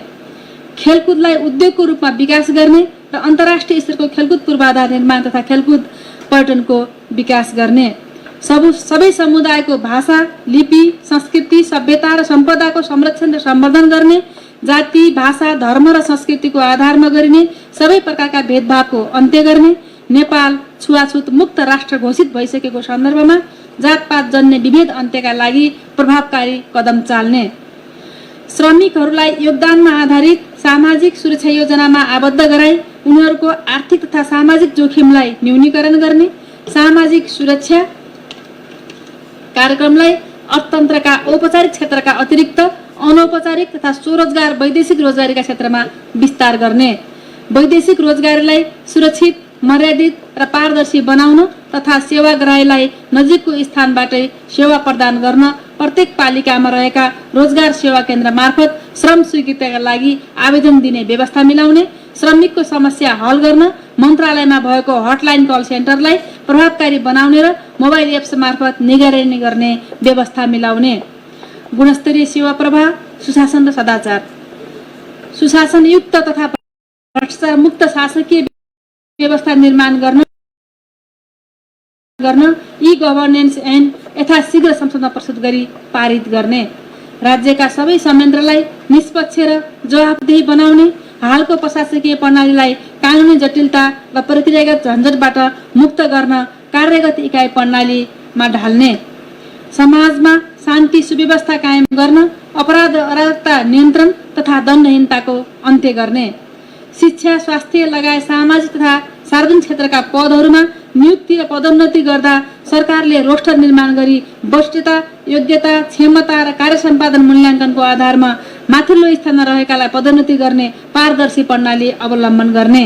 खेलकुदलाई उद्योगको रूपमा विकास गर्ने र अन्तर्राष्ट्रिय स्तरको खेलकुद पूर्वाधार निर्माण तथा खेलकुद पर्यटनको विकास गर्ने, सबै समुदायको भाषा, लिपि, संस्कृति, सभ्यता र सम्पदाको संरक्षण र सम्वर्धन गर्ने, जाति, भाषा, धर्म र संस्कृतिको आधारमा गरिने सबै प्रकारका भेदभावको अन्त्य गर्ने, नेपाल छुवाछुत मुक्त राष्ट्र घोषित भइसकेको सन्दर्भमा जातपात जन्य विभेद अन्त्यका लागि प्रभावकारी कदम चाल्ने, श्रमिकहरूलाई योगदानमा आधारित सामाजिक सुरक्षा योजनामा आबद्ध गराई उनीहरूको आर्थिक तथा सामाजिक जोखिमलाई न्यूनीकरण गर्ने, सामाजिक सुरक्षा कार्यक्रमलाई अर्थतन्त्रका औपचारिक क्षेत्रका अतिरिक्त अनौपचारिक तथा स्वरोजगार वैदेशिक रोजगारीका क्षेत्रमा विस्तार गर्ने, वैदेशिक रोजगारीलाई सुरक्षित, मर्यादित र पारदर्शी बनाउन तथा सेवाग्राहीलाई नजिकको स्थानबाटै सेवा प्रदान गर्न प्रत्येक पालिकामा रहेका रोजगार सेवा केन्द्र मार्फत श्रम स्वीकृतिका लागि आवेदन दिने व्यवस्था मिलाउने, श्रमिकको समस्या हल गर्न मन्त्रालयमा भएको हटलाइन कल सेन्टरलाई प्रभावकारी बनाउने र मोबाइल एप्स मार्फत निगरानी गर्ने व्यवस्था मिलाउने, गुणस्तरीय सेवा प्रवाह, सुशासन र सदाचार, सुशासनयुक्त तथा भ्रष्टाचार मुक्त शासकीय व्यवस्था निर्माण गर्न ई गभर्नेन्स एन्ड यथाशीघ्र संसदमा प्रस्तुत गरी पारित गर्ने, राज्यका सबै संयन्त्रलाई निष्पक्ष र जवाफदेही बनाउने, हालको प्रशासकीय प्रणालीलाई कानुनी जटिलता र प्रक्रियागत झन्झटबाट मुक्त गर्न कार्यगत इकाइ प्रणालीमा ढाल्ने, समाजमा शान्ति सुव्यवस्था कायम गर्न अपराध अराजकता नियन्त्रण तथा दण्डहीनताको अन्त्य गर्ने, शिक्षा, स्वास्थ्य लगायत सामाजिक तथा सार्वजनिक क्षेत्रका पदहरूमा नियुक्ति र पदोन्नति गर्दा सरकारले रोस्टर निर्माण गरी वरिष्ठता, योग्यता, क्षमता र कार्य सम्पादन मूल्याङ्कनको आधारमा माथिल्लो स्थानमा रहेकालाई पदोन्नति गर्ने पारदर्शी प्रणाली अवलम्बन गर्ने,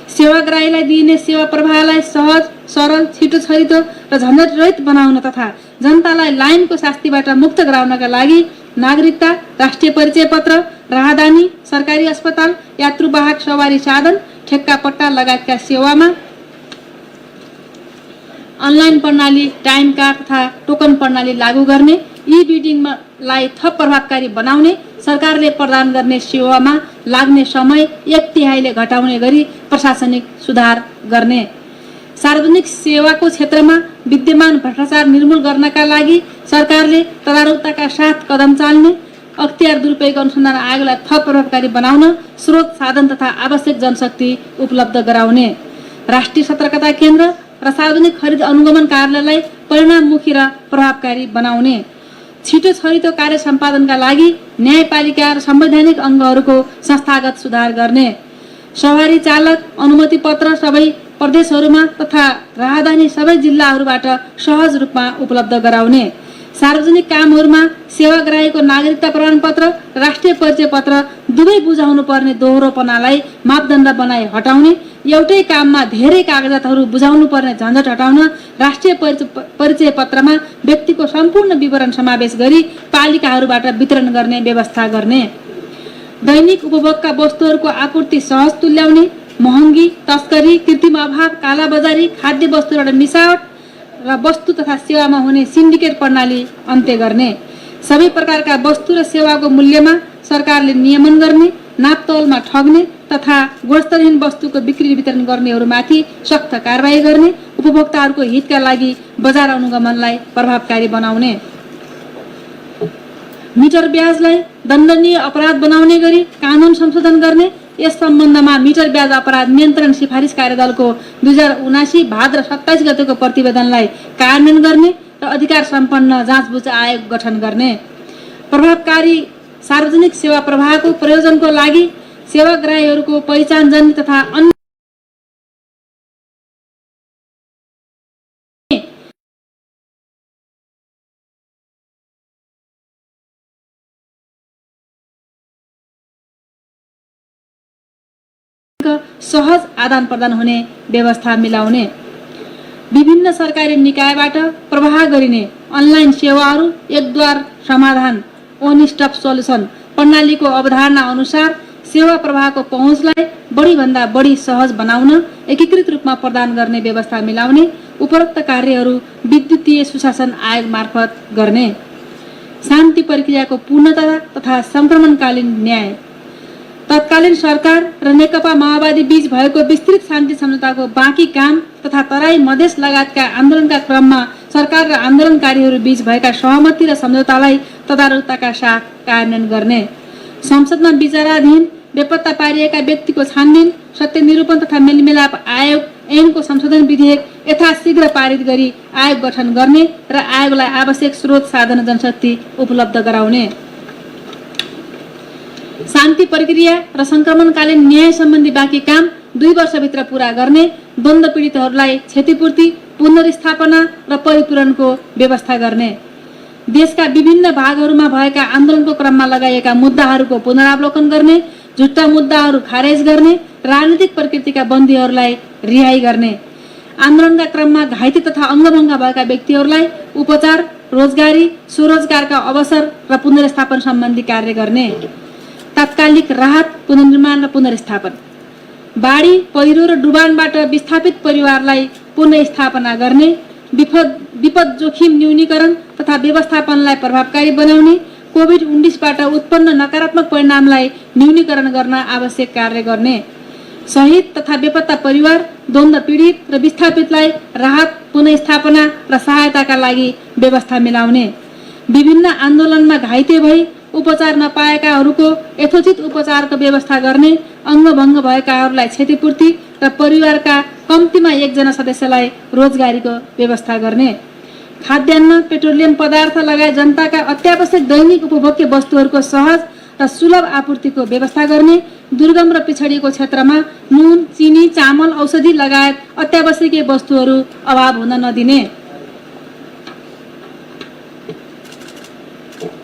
सेवाग्राहीलाई दिइने सेवा प्रवाहलाई सहज, सरल, छिटो छरितो र झन्झटरहित बनाउन तथा जनतालाई लाइनको शास्तिबाट मुक्त गराउनका लागि नागरिकता, राष्ट्रिय परिचय पत्र, राहदानी, सरकारी अस्पताल, यात्रुवाहक सवारी साधन, ठेक्का पट्टा लगायतका सेवामा अनलाइन प्रणाली, टाइम कार्ड तथा टोकन प्रणाली लागू गर्ने, ई बिडिङलाई थप प्रभावकारी बनाउने, सरकारले प्रदान गर्ने सेवामा लाग्ने समय 1/3 घटाउने गरी प्रशासनिक सुधार गर्ने, सार्वजनिक सेवाको क्षेत्रमा विद्यमान भ्रष्टाचार निर्मूल गर्नका लागि सरकारले तदारुकताका साथ कदम चाल्ने, अख्तियार दुरुपयोग अनुसन्धान आयोगलाई थप प्रभावकारी बनाउन स्रोत साधन तथा आवश्यक जनशक्ति उपलब्ध गराउने, राष्ट्रिय सतर्कता केन्द्र र सार्वजनिक खरिद अनुगमन कार्यालयलाई परिणाममुखी र प्रभावकारी बनाउने, छिटो छरितो कार्य सम्पादनका लागि न्यायपालिका र संवैधानिक अङ्गहरूको संस्थागत सुधार गर्ने, सवारी चालक अनुमति पत्र सबै प्रदेशहरूमा तथा राहदानी सबै जिल्लाहरूबाट सहज रूपमा उपलब्ध गराउने, सार्वजनिक कामहरूमा सेवाग्राहीको नागरिकता प्रमाणपत्र, राष्ट्रिय परिचय पत्र दुवै बुझाउनु पर्ने दोहोरोपनालाई मापदण्ड बनाई हटाउने, एउटै काममा धेरै कागजातहरू बुझाउनु पर्ने झन्झट हटाउन राष्ट्रिय परिचय पत्रमा व्यक्तिको सम्पूर्ण विवरण समावेश गरी पालिकाहरूबाट वितरण गर्ने व्यवस्था गर्ने, दैनिक उपभोगका वस्तुहरूको आपूर्ति सहज तुल्याउने, महँगी, तस्करी, कृत्रिम अभाव, कालाबजारी, खाद्य वस्तुबाट मिसावट र वस्तु तथा सेवामा हुने सिन्डिकेट प्रणाली अन्त्य गर्ने, सबै प्रकारका वस्तु र सेवाको मूल्यमा सरकारले नियमन गर्ने, नापतौलमा ठग्ने तथा गुणस्तरहीन वस्तुको बिक्री वितरण गर्नेहरूमाथि सख्त कारबाही गर्ने, उपभोक्ताहरूको हितका लागि बजार अनुगमनलाई प्रभावकारी बनाउने, मिटर ब्याजलाई दण्डनीय अपराध बनाउने गरी कानुन संशोधन गर्ने, यस सम्बन्धमा मिटर ब्याज अपराध नियन्त्रण सिफारिस कार्यदलको 2079 भाद्र 27 गतेको प्रतिवेदनलाई कार्यान्वयन गर्ने र अधिकार सम्पन्न जाँचबुझ आयोग गठन गर्ने, प्रभावकारी सार्वजनिक सेवा प्रवाहको प्रयोजनको लागि सेवाग्राहीहरूको पहिचानजन्य तथा अन्य सहज आदान प्रदान हुने व्यवस्था मिलाउने, विभिन्न सरकारी निकायबाट प्रवाह गरिने अनलाइन सेवाहरू एकद्वार समाधान वन स्टप सोल्युसन प्रणालीको अवधारणा अनुसार सेवा प्रवाहको पहुँचलाई बढीभन्दा बढी सहज बनाउन एकीकृत रूपमा प्रदान गर्ने व्यवस्था मिलाउने, उपरोक्त कार्यहरू विद्युतीय सुशासन आयोग मार्फत गर्ने, शान्ति प्रक्रियाको पूर्णता तथा संक्रमणकालीन न्याय, तत्कालीन सरकार र नेकपा माओवादी बीच भएको विस्तृत शान्ति सम्झौताको बाँकी काम तथा तराई मधेस लगायतका आन्दोलनका क्रममा सरकार र आन्दोलनकारीहरू बीच भएका सहमति र सम्झौतालाई तदारुकताका साथ कार्यान्वयन गर्ने, संसदमा विचाराधीन बेपत्ता पारिएका व्यक्तिको छानबिन, सत्य निरूपण तथा मेलमिलाप आयोग ऐनको संशोधन विधेयक यथाशीघ्र पारित गरी आयोग गठन गर्ने र आयोगलाई आवश्यक स्रोत साधन जनशक्ति उपलब्ध गराउने। शान्ति प्रक्रिया र संक्रमणकालीन न्याय सम्बन्धी बाँकी काम 2 वर्षभित्र पूरा गर्ने, द्वन्द्व पीडितहरूलाई क्षतिपूर्ति, पुनर्स्थापना र परिपूरणको व्यवस्था गर्ने। देशका विभिन्न भागहरूमा भएका आन्दोलनको क्रममा लगाइएका मुद्दाहरूको पुनरावलोकन गर्ने, झुट्टा मुद्दाहरू खारेज गर्ने, राजनीतिक प्रकृतिका बन्दीहरूलाई रिहाई गर्ने। आन्दोलनका क्रममा घाइते तथा अङ्गभङ्ग भएका व्यक्तिहरूलाई उपचार, रोजगारी, स्वरोजगारका अवसर र पुनर्स्थापन सम्बन्धी कार्य गर्ने। तात्कालिक राहत, पुनर्निर्माण र पुनर्स्थापन। बाढी, पहिरो र डुबानबाट विस्थापित परिवारलाई पुनर्स्थापना गर्ने, विपद जोखिम न्यूनीकरण तथा व्यवस्थापनलाई प्रभावकारी बनाउने, कोभिड-19बाट उत्पन्न नकारात्मक परिणामलाई न्यूनीकरण गर्न आवश्यक कार्य गर्ने। शहीद तथा बेपत्ता परिवार, द्वन्द्व पीडित र विस्थापितलाई राहत, पुनर्स्थापना र सहायताका लागि व्यवस्था मिलाउने। विभिन्न आन्दोलनमा घाइते भई उपचार नपाएकाहरूको यथोचित उपचारको व्यवस्था गर्ने, अङ्गभङ्ग भएकाहरूलाई क्षतिपूर्ति र परिवारका कम्तीमा 1 जना सदस्यलाई रोजगारीको व्यवस्था गर्ने। खाद्यान्न, पेट्रोलियम पदार्थ लगायत जनताका अत्यावश्यक दैनिक उपभोग्य वस्तुहरूको सहज र सुलभ आपूर्तिको व्यवस्था गर्ने, दुर्गम र पिछडिएको क्षेत्रमा नुन, चिनी, चामल, औषधि लगायत अत्यावश्यकीय वस्तुहरू अभाव हुन नदिने।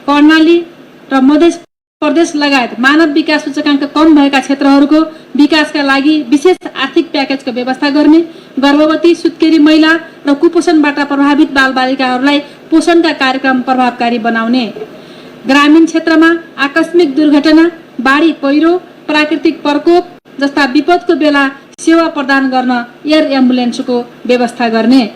कर्णाली र मध्य प्रदेश लगायत मानव विकास सूचकाङ्क कम भएका क्षेत्रहरूको विकासका लागि विशेष आर्थिक प्याकेजको व्यवस्था गर्ने, गर्भवती, सुत्केरी महिला र कुपोषणबाट प्रभावित बालबालिकाहरूलाई पोषणका कार्यक्रम प्रभावकारी बनाउने। ग्रामीण क्षेत्रमा आकस्मिक दुर्घटना, बाढी, पहिरो, प्राकृतिक प्रकोप जस्ता विपदको बेला सेवा प्रदान गर्न एयर एम्बुलेन्सको व्यवस्था गर्ने।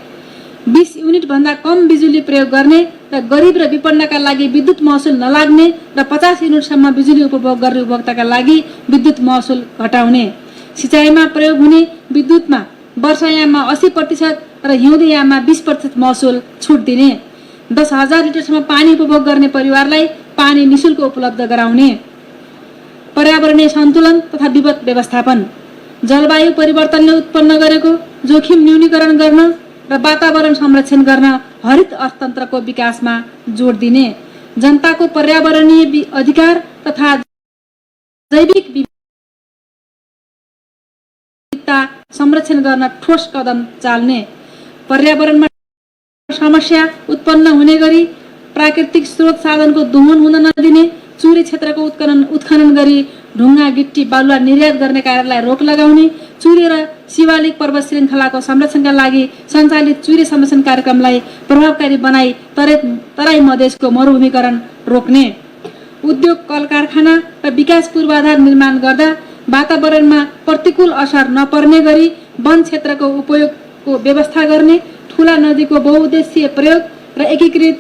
20 युनिट भन्दा कम बिजुली प्रयोग गर्ने र गरिब र विपन्नका लागि विद्युत महसुल नलाग्ने र 50 युनिटसम्म बिजुली उपभोग गर्ने उपभोक्ताका लागि विद्युत महसुल घटाउने। सिँचाइमा प्रयोग हुने विद्युतमा वर्षायाममा 80% र हिउँदयाममा 20% महसुल छुट दिने। 10,000 लिटरसम्म पानी उपभोग गर्ने परिवारलाई पानी निशुल्क उपलब्ध गराउने। पर्यावरणीय सन्तुलन तथा विपद व्यवस्थापन। जलवायु परिवर्तनले उत्पन्न गरेको जोखिम न्यूनीकरण गर्न र वातावरण संरक्षण गर्न हरित अर्थतन्त्रको विकासमा जोड दिने। जनताको पर्यावरणीय अधिकार तथा जैविक विविधता संरक्षण गर्न ठोस कदम चाल्ने। पर्यावरणमा समस्या उत्पन्न हुने गरी प्राकृतिक स्रोत साधनको दोहन हुन नदिने, चुरे क्षेत्रको उत्खनन गरी ढुङ्गा, गिट्टी, बालुवा निर्यात गर्ने कार्यलाई रोक लगाउने, चुरे र शिवालिक पर्वत श्रृङ्खलाको संरक्षणका लागि सञ्चालित चुरे संरक्षण कार्यक्रमलाई प्रभावकारी बनाई तराई मधेसको मरुभूमिकरण रोक्ने। उद्योग, कल कारखाना र विकास पूर्वाधार निर्माण गर्दा वातावरणमा प्रतिकूल असर नपर्ने गरी वन क्षेत्रको उपयोगको व्यवस्था गर्ने, ठुला नदीको बहुउद्देश्यीय प्रयोग र एकीकृत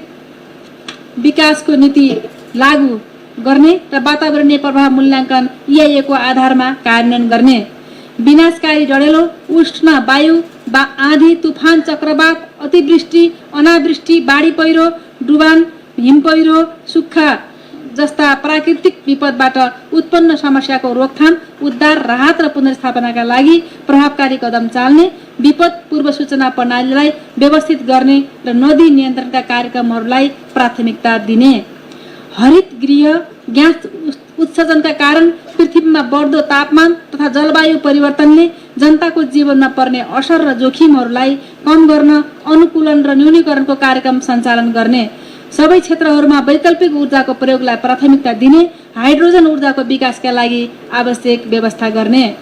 विकासको नीति लागू गर्ने र वातावरणीय प्रभाव मूल्याङ्कन EIA को आधारमा कार्यान्वयन गर्ने। विनाशकारी डढेलो, उष्ण वायु, आँधी, तुफान, चक्रवात, अतिवृष्टि, अनावृष्टि, बाढी पहिरो, डुबान, हिम पहिरो, सुक्खा जस्ता प्राकृतिक विपदबाट उत्पन्न समस्याको रोकथाम, उद्धार, राहत र पुनर्स्थापनाका लागि प्रभावकारी कदम चाल्ने, विपद पूर्व सूचना प्रणालीलाई व्यवस्थित गर्ने र नदी नियन्त्रणका कार्यक्रमहरूलाई प्राथमिकता दिने। हरित गृह ग्यास उत्सर्जनका कारण पृथ्वीमा बढ्दो तापमान तथा जलवायु परिवर्तनले जनताको जीवनमा पर्ने असर र जोखिमहरूलाई कम गर्न अनुकूलन र न्यूनीकरणको कार्यक्रम सञ्चालन गर्ने। सबै क्षेत्रहरूमा वैकल्पिक ऊर्जाको प्रयोगलाई प्राथमिकता दिने, हाइड्रोजन ऊर्जाको विकासका लागि आवश्यक व्यवस्था गर्ने।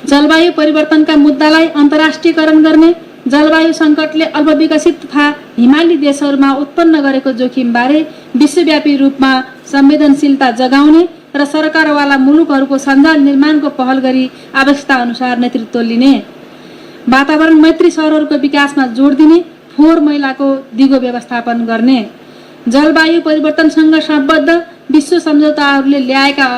जलवायु परिवर्तनका मुद्दालाई अन्तर्राष्ट्रियकरण गर्ने, जलवायु सङ्कटले अल्पविकसित तथा हिमाली देशहरूमा उत्पन्न गरेको जोखिमबारे विश्वव्यापी रूपमा संवेदनशीलता जगाउने र सरकारवाला मुलुकहरूको सञ्जाल निर्माणको पहल गरी आवश्यकता अनुसार नेतृत्व लिने। वातावरण मैत्री सहरहरूको विकासमा जोड दिने, फोहोर मैलाको दिगो व्यवस्थापन गर्ने। जलवायु परिवर्तनसँग सम्बद्ध विश्व सम्झौताहरूले ल्याएका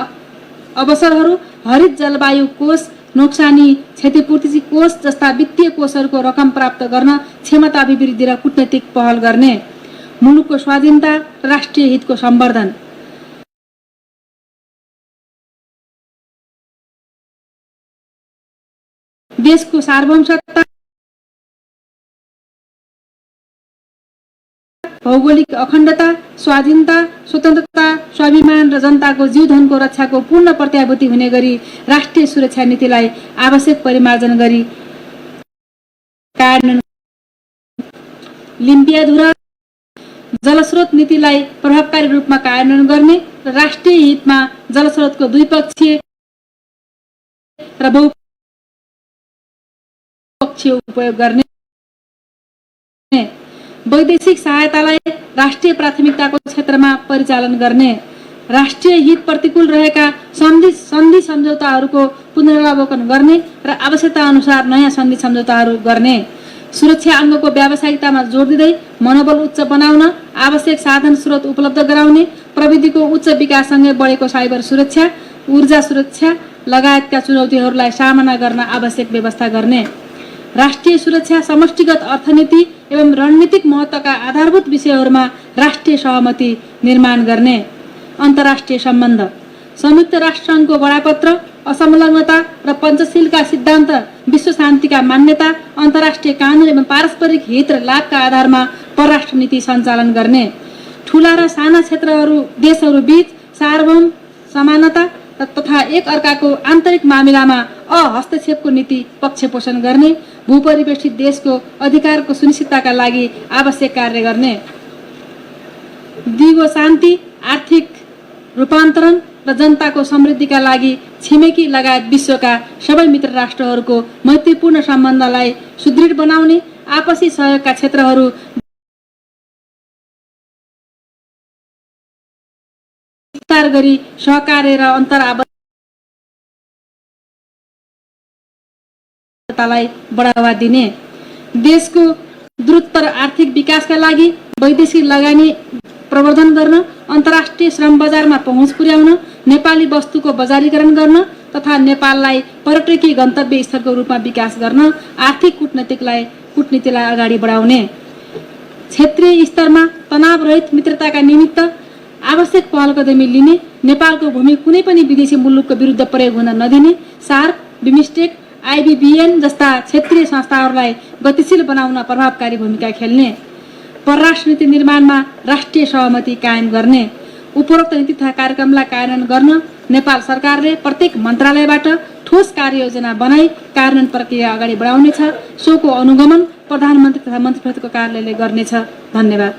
अवसरहरू हरित जलवायु कोष, नोक्सानी क्षतिपूर्ति कोष जस्ता वित्तीय कोषहरूको रकम प्राप्त गर्न क्षमता अभिवृद्धि र कूटनीतिक पहल गर्ने। मुलुकको स्वाधीनता, राष्ट्रिय हितको सम्वर्धन। देशको सार्वभौमसत्ता, भौगोलिक अखण्डता, स्वाधीनता, स्वतन्त्रता, स्वाभिमान र जनताको जीवधनको रक्षाको पूर्ण प्रत्याभूति हुने गरी राष्ट्रिय सुरक्षा नीतिलाई आवश्यक परिमार्जन गरी कार्यान्वयन, लिम्पियाधुरा जलस्रोत नीतिलाई प्रभावकारी रूपमा कार्यान्वयन गर्ने र राष्ट्रिय हितमा जलस्रोतको द्विपक्षीय र बहुपक्षीय उपयोग गर्ने, वैदेशिक सहायतालाई राष्ट्रिय प्राथमिकताको क्षेत्रमा परिचालन गर्ने, राष्ट्रिय हित प्रतिकूल रहेका सन्धि सम्झौताहरूको पुनरावलोकन गर्ने र आवश्यकता अनुसार नयाँ सन्धि सम्झौताहरू गर्ने, सुरक्षा अङ्गको व्यावसायिकतामा जोड दिँदै मनोबल उच्च बनाउन आवश्यक साधन स्रोत उपलब्ध गराउने, प्रविधिको उच्च विकाससँगै बढेको साइबर सुरक्षा, ऊर्जा सुरक्षा लगायतका चुनौतीहरूलाई सामना गर्न आवश्यक व्यवस्था गर्ने, राष्ट्रिय सुरक्षा, समष्टिगत अर्थनीति एवं रणनीतिक महत्त्वका आधारभूत विषयहरूमा राष्ट्रिय सहमति निर्माण गर्ने, अन्तर्राष्ट्रिय सम्बन्ध, संयुक्त राष्ट्रसङ्घको बडापत्र, असंलग्नता र पञ्चशीलका सिद्धान्त, विश्व शान्तिका मान्यता, अन्तर्राष्ट्रिय कानुन एवं पारस्परिक हित र लाभका आधारमा परराष्ट्र नीति सञ्चालन गर्ने, ठूला र साना देशहरू बीच सार्वभौम समानता तथा एक अर्काको आन्तरिक मामिलामा हस्तक्षेपको नीति पक्षपोषण गर्ने, भूपरिवेष्टित देशको अधिकारको सुनिश्चितताका लागि आवश्यक कार्य गर्ने, दिगो शान्ति, आर्थिक रूपान्तरण र जनताको समृद्धिका लागि छिमेकी लगायत विश्वका सबै मित्र राष्ट्रहरूको मैत्रीपूर्ण सम्बन्धलाई सुदृढ बनाउने, आपसी सहयोगका क्षेत्रहरू विस्तार गरी सहकार्य र अन्तर्आबद्धतालाई बढावा दिने, देशको द्रुततर आर्थिक विकासका लागि वैदेशिक लगानी प्रवर्धन गर्न, अन्तर्राष्ट्रिय श्रम बजारमा पहुँच पुर्याउन, नेपाली वस्तुको बजारीकरण गर्न तथा नेपाललाई पर्यटकीय गन्तव्य स्थलको रूपमा विकास गर्न आर्थिक कूटनीतिलाई अगाडि बढाउने, क्षेत्रीय स्तरमा तनावरहित मित्रताका निमित्त आवश्यक पहल कदमी लिने, नेपालको भूमि कुनै पनि विदेशी मुलुकको विरुद्ध प्रयोग हुन नदिने, सार्क, बिमस्टेक, आइबिबिएन जस्ता क्षेत्रीय संस्थाहरूलाई गतिशील बनाउन प्रभावकारी भूमिका खेल्ने, परराष्ट्र नीति निर्माणमा राष्ट्रिय सहमति कायम गर्ने, उपरोक्त नीति तथा कार्यक्रमलाई कार्यान्वयन गर्न नेपाल सरकारले प्रत्येक मन्त्रालयबाट ठोस कार्ययोजना बनाई कार्यान्वयन प्रक्रिया अगाडि बढाउनेछ। सोको अनुगमन प्रधानमन्त्री तथा मन्त्री परिषदको कार्यालयले गर्नेछ। धन्यवाद।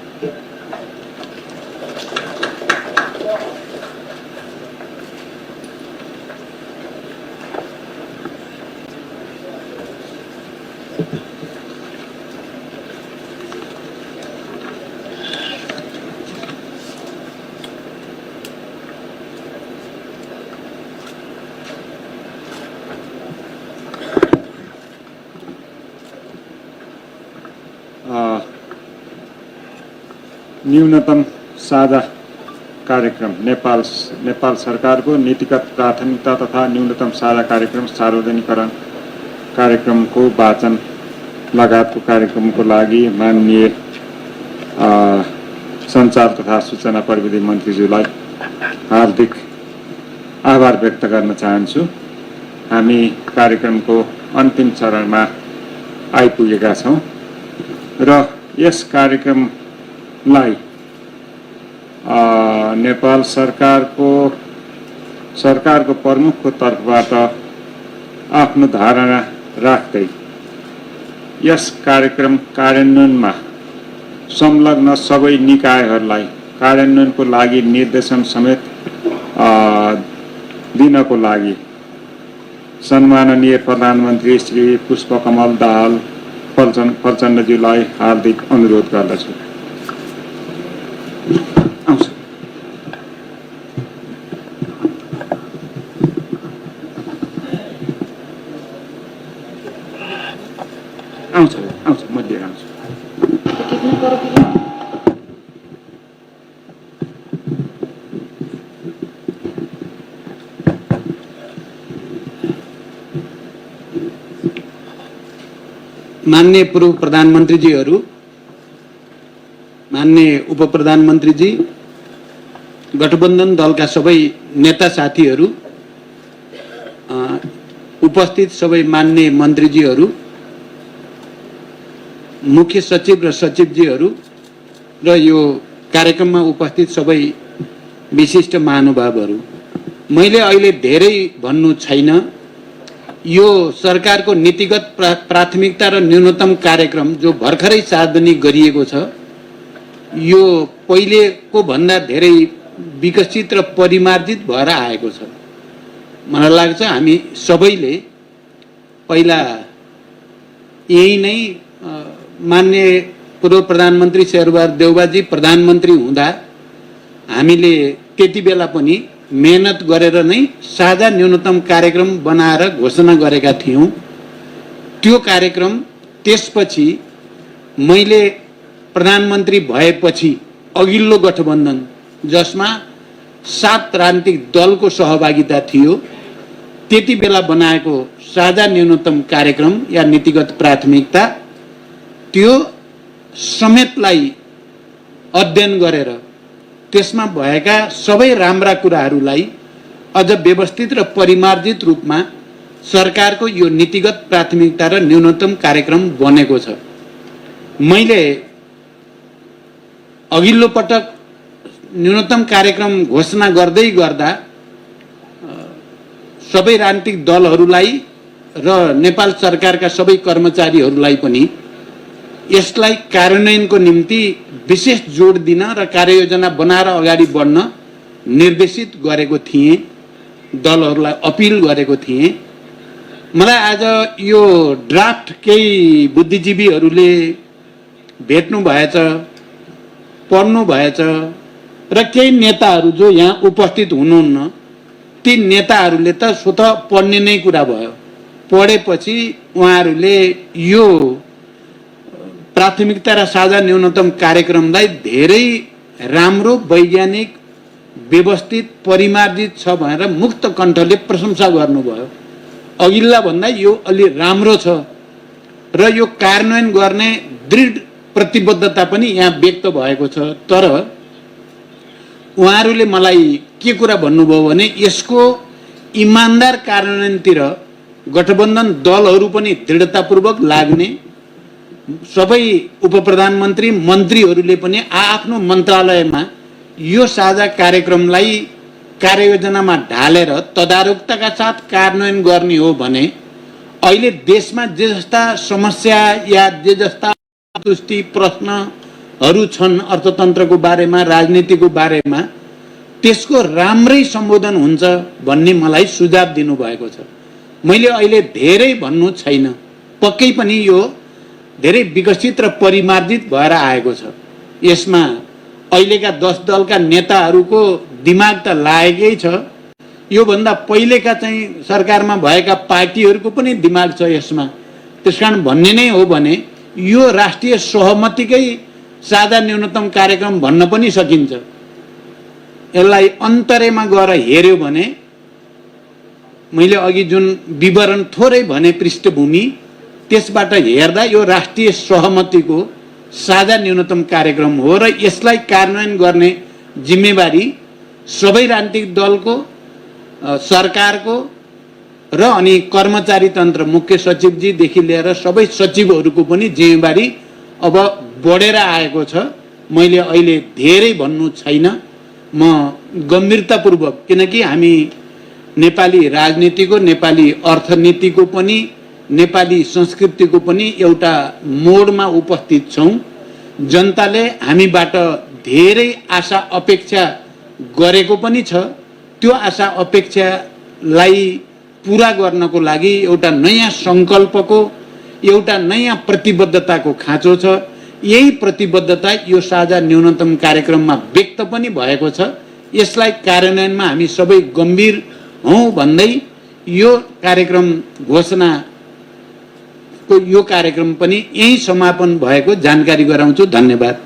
न्यूनतम साझा कार्यक्रम नेपाल सरकारको नीतिगत प्राथमिकता तथा न्यूनतम साझा कार्यक्रम सार्वजनिकरण कार्यक्रमको वाचन लगायतको कार्यक्रमको लागि माननीय सञ्चार तथा सूचना प्रविधि मन्त्रीज्यूलाई हार्दिक आभार व्यक्त गर्न चाहन्छु। हामी कार्यक्रमको अन्तिम चरणमा आइपुगेका छौँ र यस कार्यक्रमलाई नेपाल सरकारको प्रमुखको तर्फबाट आफ्नो धारणा राख्दै यस कार्यक्रम कार्यान्वयनमा संलग्न सबै निकायहरूलाई कार्यान्वयनको लागि निर्देशन समेत दिनको लागि सम्माननीय प्रधानमन्त्री श्री पुष्पकमल दाहाल प्रचण्डज्यूलाई हार्दिक अनुरोध गर्दछु। आउँछ म लिएर आउँछु। माननीय पूर्व प्रधानमन्त्रीजीहरू, माननीय उप प्रधानमन्त्रीजी, गठबन्धन दलका सबै नेता साथीहरू, उपस्थित सबै मान्य मन्त्रीजीहरू, मुख्य सचिव र सचिवजीहरू र यो कार्यक्रममा उपस्थित सबै विशिष्ट महानुभावहरू, मैले अहिले धेरै भन्नु छैन। यो सरकारको नीतिगत प्राथमिकता र न्यूनतम कार्यक्रम जो भर्खरै सार्वजनिक गरिएको छ, यो पहिलेको भन्दा धेरै विकसित र परिमार्जित भएर आएको छ। मलाई लाग्छ हामी सबैले पहिला यही नै मान्य पूर्व प्रधानमन्त्री शेरबहादुर देउवाजी प्रधानमन्त्री हुँदा हामीले त्यति बेला पनि मेहनत गरेर नै साझा न्यूनतम कार्यक्रम बनाएर घोषणा गरेका थियौँ। त्यो कार्यक्रम त्यसपछि मैले प्रधानमन्त्री भएपछि अघिल्लो गठबन्धन, जसमा 7 राजनीतिक दलको सहभागिता थियो, त्यति बेला बनाएको साझा न्यूनतम कार्यक्रम या नीतिगत प्राथमिकता, त्यो समेतलाई अध्ययन गरेर त्यसमा भएका सबै राम्रा कुराहरूलाई अझ व्यवस्थित र परिमार्जित रूपमा सरकारको यो नीतिगत प्राथमिकता र न्यूनतम कार्यक्रम बनेको छ। मैले अघिल्लो पटक न्यूनतम कार्यक्रम घोषणा गर्दै गर्दा सबै राजनीतिक दलहरूलाई र नेपाल सरकारका सबै कर्मचारीहरूलाई पनि यसलाई कार्यान्वयनको निम्ति विशेष जोड दिन र कार्ययोजना बनाएर अगाडि बढ्न निर्देशित गरेको थिएँ, दलहरूलाई अपिल गरेको थिएँ। मलाई आज यो ड्राफ्ट केही बुद्धिजीवीहरूले भेट्नु भएछ, पढ्नु भएछ र केही नेताहरू जो यहाँ उपस्थित हुनुहुन्न, ती नेताहरूले त स्वतः पढ्ने नै कुरा भयो। पढेपछि उहाँहरूले यो प्राथमिकता र साझा न्यूनतम कार्यक्रमलाई धेरै राम्रो, वैज्ञानिक, व्यवस्थित, परिमार्जित छ भनेर मुक्त कण्ठले प्रशंसा गर्नुभयो। अघिल्ला भन्दा यो अलि राम्रो छ र यो कार्यान्वयन गर्ने दृढ प्रतिबद्धता पनि यहाँ व्यक्त भएको छ। तर उहाँहरूले मलाई के कुरा भन्नुभयो भने यसको इमानदार कार्यान्वयनतिर गठबन्धन दलहरू पनि दृढतापूर्वक लाग्ने, सबै उपप्रधानमन्त्री मन्त्रीहरूले पनि आफ्नो मन्त्रालयमा यो साझा कार्यक्रमलाई कार्ययोजनामा ढालेर तदारुकताका साथ कार्यान्वयन गर्ने हो भने अहिले देशमा जे जस्ता समस्या या जे जस्ता असन्तुष्टि प्रश्नहरू छन् अर्थतन्त्रको बारेमा, राजनीतिको बारेमा, त्यसको राम्रै सम्बोधन हुन्छ भन्ने मलाई सुझाव दिनुभएको छ। मैले अहिले धेरै भन्नु छैन, पक्कै पनि यो धेरै विकसित र परिमार्जित भएर आएको छ। यसमा अहिलेका 10 दलका नेताहरूको दिमाग त लागेकै छ, योभन्दा पहिलेका चाहिँ सरकारमा भएका पार्टीहरूको पनि दिमाग छ यसमा। त्यसकारण भन्ने नै हो भने यो राष्ट्रिय सहमतिकै साझा न्यूनतम कार्यक्रम भन्न पनि सकिन्छ। यसलाई अन्तरेमा गएर हेर्यो भने मैले अघि जुन विवरण थोरै भने पृष्ठभूमि, त्यसबाट हेर्दा यो राष्ट्रिय सहमतिको साझा न्यूनतम कार्यक्रम हो र यसलाई कार्यान्वयन गर्ने जिम्मेवारी सबै राजनीतिक दलको, सरकारको र अनि कर्मचारी तन्त्र, मुख्य सचिवजीदेखि लिएर सबै सचिवहरूको पनि जिम्मेवारी अब बढेर आएको छ। मैले अहिले धेरै भन्नु छैन, म गम्भीरतापूर्वक, किनकि हामी नेपाली राजनीतिको, नेपाली अर्थनीतिको पनि, नेपाली संस्कृतिको पनि एउटा मोडमा उपस्थित छौँ। जनताले हामीबाट धेरै आशा अपेक्षा गरेको पनि छ। त्यो आशा अपेक्षालाई पुरा गर्नको लागि एउटा नयाँ सङ्कल्पको, एउटा नयाँ प्रतिबद्धताको खाँचो छ। यही प्रतिबद्धता यो साझा न्यूनतम कार्यक्रममा व्यक्त पनि भएको छ। यसलाई कार्यान्वयनमा हामी सबै गम्भीर हौँ भन्दै यो कार्यक्रम घोषणाको यो कार्यक्रम पनि यही समापन भएको जानकारी गराउँछु। धन्यवाद।